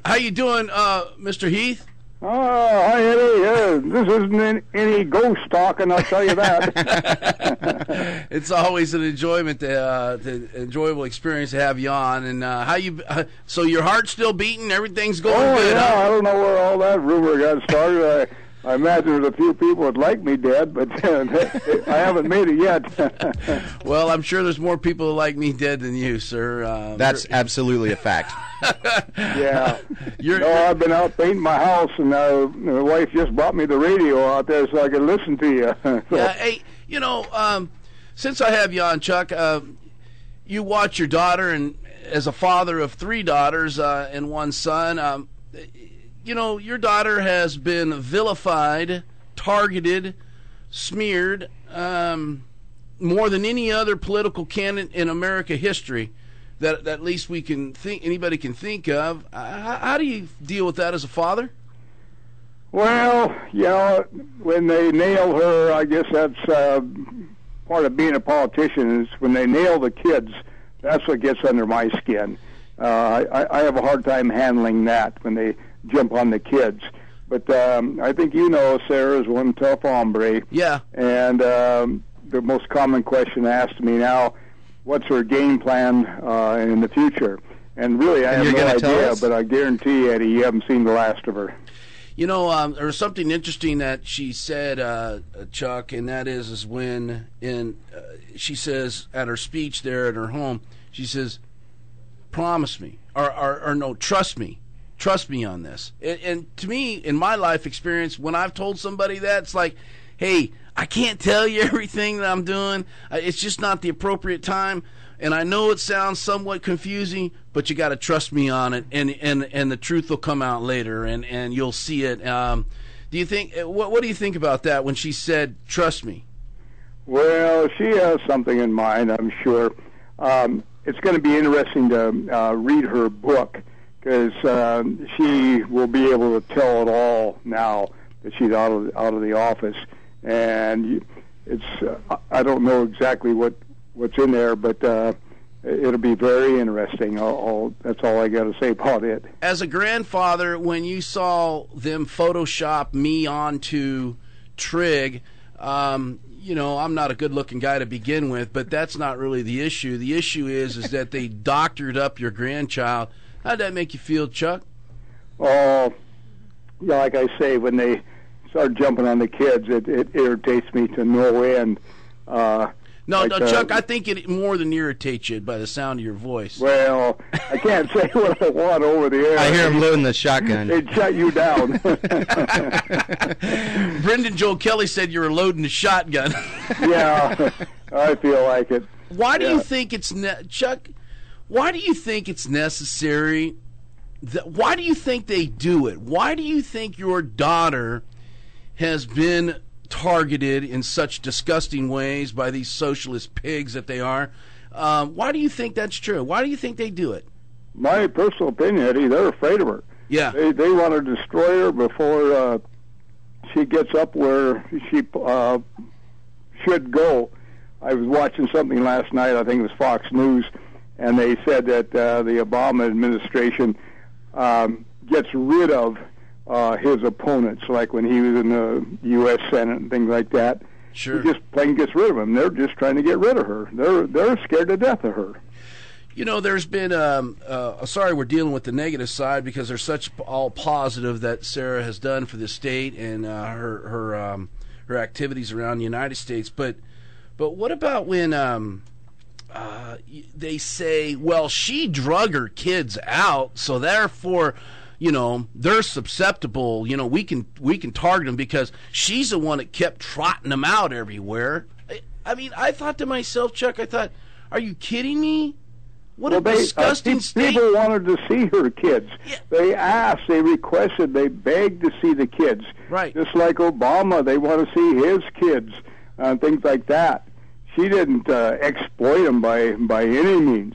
How you doing, Mr. Heath? Oh, hi, Eddie. This isn't any ghost talking, I'll tell you that. It's always an enjoyment, enjoyable experience to have you on. And how you? So your heart's still beating? Everything's going good? Yeah, huh? I don't know where all that rumor got started. I imagine there's a few people that like me dead, but I haven't made it yet. Well, I'm sure there's more people that like me dead than you, sir. That's absolutely a fact. Yeah. I've been out painting my house, and my wife just brought me the radio out there so I could listen to you. Yeah, hey, since I have you on, Chuck, you watch your daughter, and as a father of 3 daughters and 1 son, your daughter has been vilified, targeted, smeared, more than any other political candidate in America history that at least anybody can think of. How do you deal with that as a father? Well, when they nail her, I guess that's part of being a politician is when they nail the kids, that's what gets under my skin. I have a hard time handling that when they jump on the kids. But I think Sarah is one tough hombre. Yeah. And the most common question asked me now, what's her game plan in the future? And really, I have no idea, but I guarantee, Eddie, you haven't seen the last of her. There was something interesting that she said, Chuck, and that is when she says at her speech there at her home, she says, promise me, or no, trust me. Trust me on this. And to me, in my life experience, when I've told somebody that, it's like, hey, I can't tell you everything that I'm doing. It's just not the appropriate time. And I know it sounds somewhat confusing, but you got to trust me on it, and the truth will come out later, and you'll see it. Do you think? What do you think about that when she said, "Trust me"? Well, she has something in mind, I'm sure. It's going to be interesting to read her book, because she will be able to tell it all now that she's out of the office. And it's I don't know exactly what's in there, but it'll be very interesting. That's all I got to say about it. As a grandfather, when you saw them Photoshop me onto Trig, I'm not a good-looking guy to begin with, but that's not really the issue. The issue is that they doctored up your grandchild. How'd that make you feel, Chuck? Oh, yeah, like I say, when they start jumping on the kids, it irritates me to no end. No, Chuck, I think it more than irritates you by the sound of your voice. Well, I can't say what I want over the air. I hear him loading the shotgun. They'd shut you down. Brendan Joel Kelly said you were loading the shotgun. Yeah, I feel like it. Why do you think it's Chuck? Why do you think it's necessary? Why do you think they do it? Why do you think your daughter has been targeted in such disgusting ways by these socialist pigs that they are? Why do you think that's true? Why do you think they do it? My personal opinion, Eddie, they're afraid of her. Yeah. They want to destroy her before she gets up where she should go. I was watching something last night, I think it was Fox News, and they said that the Obama administration gets rid of his opponents, like when he was in the U.S. Senate and things like that. Sure. He just plain gets rid of them. They're just trying to get rid of her. They're scared to death of her. There's been, sorry we're dealing with the negative side because there's such all positive that Sarah has done for the state and her activities around the United States. But what about when they say, well, she drug her kids out, so therefore, they're susceptible. We can target them because she's the one that kept trotting them out everywhere. I mean, I thought to myself, Chuck, are you kidding me? What a disgusting state. People wanted to see her kids. Yeah. They asked, they requested, they begged to see the kids. Right. Just like Obama, they want to see his kids and things like that. She didn't exploit them by any means.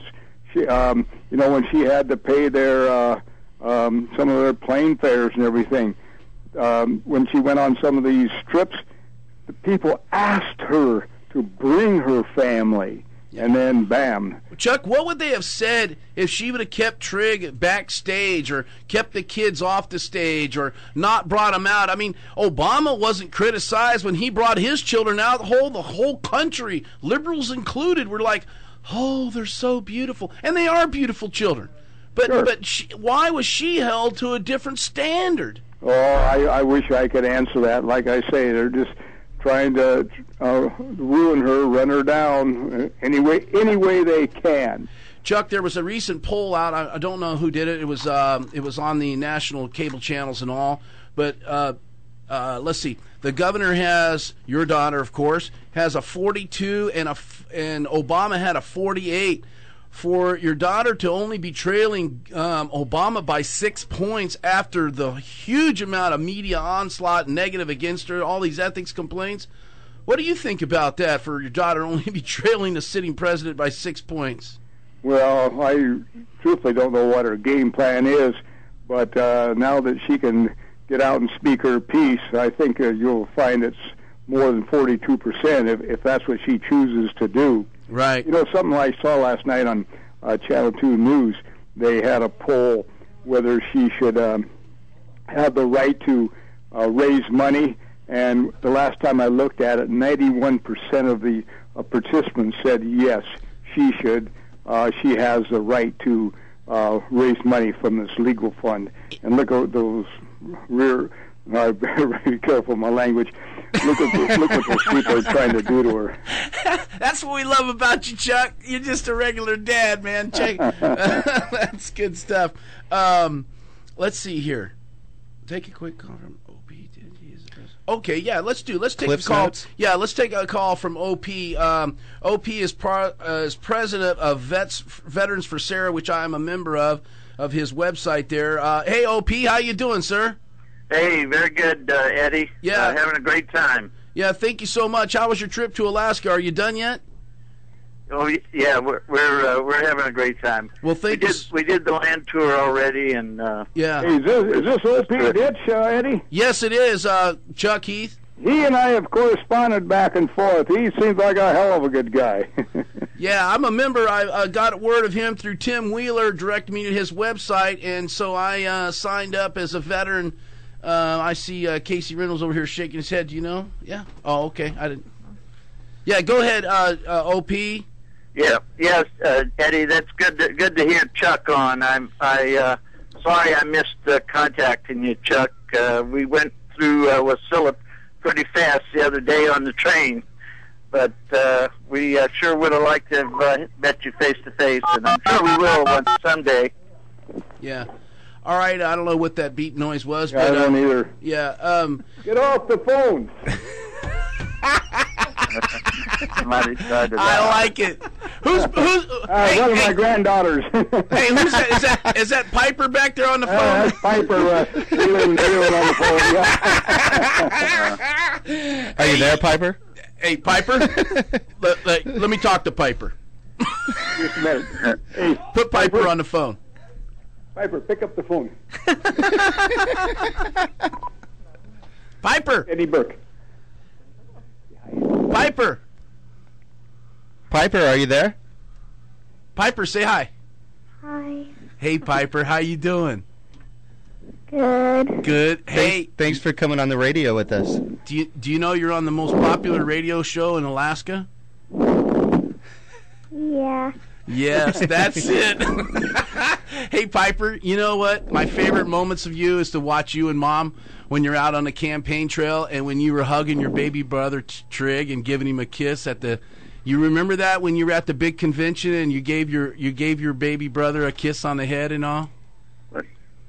She, when she had to pay their some of their plane fares and everything, when she went on some of these trips, the people asked her to bring her family. and then bam. Chuck, what would they have said if she would have kept Trigg backstage or kept the kids off the stage or not brought them out? I mean, Obama wasn't criticized when he brought his children out. The whole country, liberals included, were like, oh, they're so beautiful. And they are beautiful children. But Sure. Why was she held to a different standard? Oh, I wish I could answer that. Like I say, they're just trying to ruin her, run her down any way they can. Chuck, there was a recent poll out. I don't know who did it. It was on the national cable channels and all. But let's see. The governor has, your daughter, of course, has a 42, and Obama had a 48. For your daughter to only be trailing Obama by 6 points after the huge amount of media onslaught negative against her, all these ethics complaints, what do you think about that, for your daughter only be trailing the sitting president by 6 points? Well, I truthfully don't know what her game plan is, but now that she can get out and speak her piece, I think you'll find it's more than 42% if that's what she chooses to do. Right. You know, something I saw last night on Channel 2 News, they had a poll whether she should have the right to raise money, and the last time I looked at it, 91% of the participants said yes, she should. She has the right to raise money from this legal fund. And look at those I better be careful of my language. Look what those people are trying to do to her. That's what we love about you, Chuck. You're just a regular dad, man. Check. That's good stuff. Let's see here. Take a quick call from OP. Okay, yeah, let's take Cliff's a call. notes? Yeah, let's take a call from OP. OP is president of Veterans for Sarah, which I am a member of his website there. Hey, OP, how you doing, sir? Hey, very good, Eddie. Yeah. Having a great time. Yeah, thank you so much. How was your trip to Alaska? Are you done yet? Oh, yeah, we're having a great time. Well, thank you. We did the land tour already, and Yeah. Hey, is this OP Ditch, Eddie? Yes, it is, Chuck Heath. He and I have corresponded back and forth. He seems like a hell of a good guy. Yeah, I'm a member. I got word of him through Tim Wheeler, directed me to his website, and so I signed up as a veteran. I see Casey Reynolds over here shaking his head. Do you know? Yeah. Oh, okay. I didn't. Yeah, go ahead, OP. yeah, yes, Eddie, that's good to hear Chuck on. Sorry I missed contacting you, Chuck. We went through Wasilla pretty fast the other day on the train, but we sure would have liked to have met you face to face, and I'm sure we will one someday. Yeah. All right. I don't know what that beep noise was, I but don't either. yeah. Get off the phone. Somebody tried to I like it. Who's? Hey, one of my granddaughters. hey, who's that? Is that Piper back there on the phone? That's Piper dealing on the phone. Yeah. Are you there, Piper? Hey, Piper. let me talk to Piper. Just a minute. Hey, Put Piper on the phone. Piper, pick up the phone. Piper. Eddie Burke. Piper. Piper, are you there? Piper, say hi. Hi. Hey, Piper, how you doing? Good. Good. Hey, Thanks for coming on the radio with us. do you know you're on the most popular radio show in Alaska? Yeah. Yes, that's it. Hey, Piper, you know what? My favorite moments of you is to watch you and Mom when you're out on the campaign trail and when you were hugging your baby brother Trig and giving him a kiss at the. You remember that when you were at the big convention and you gave your baby brother a kiss on the head and all?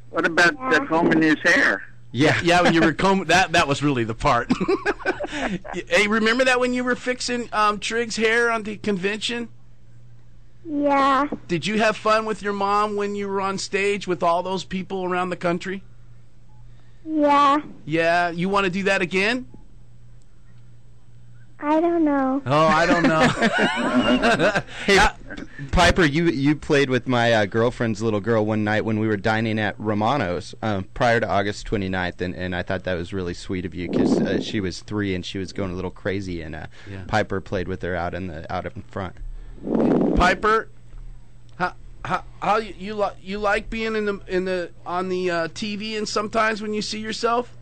What about combing his hair? Yeah. Yeah, when you were that was really the part. Hey, remember that when you were fixing Trig's hair on the convention? Yeah. Did you have fun with your mom when you were on stage with all those people around the country? Yeah. Yeah, you want to do that again? I don't know. Oh, I don't know. Hey, Piper, you played with my girlfriend's little girl one night when we were dining at Romano's prior to August 29th, and I thought that was really sweet of you because she was 3 and she was going a little crazy, and Yeah. Piper played with her out in front. Piper, how you like being on the TV and sometimes when you see yourself?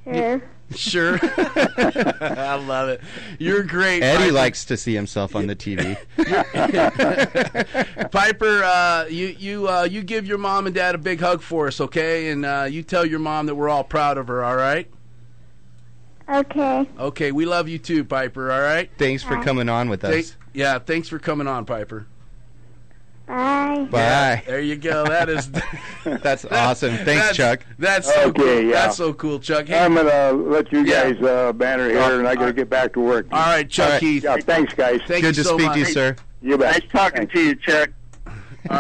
Sure. Sure. I love it. You're great. Eddie Piper. likes to see himself on the TV. Piper, you give your mom and dad a big hug for us, okay? And you tell your mom that we're all proud of her, all right? Okay. Okay, we love you too, Piper, all right? Thanks for coming on with us. Yeah, thanks for coming on, Piper. Bye. Bye. Yeah, there you go. That is That's awesome. Thanks, Chuck. That's so Okay, cool. yeah. That's so cool, Chuck. Hey, I'm gonna let you Yeah. guys banter here, and I gotta get back to work. all right, Chuck All right. Heath. Yeah, thanks, guys. Thank Good you to so speak much. to you, sir. You bet. Nice talking to you, Chuck.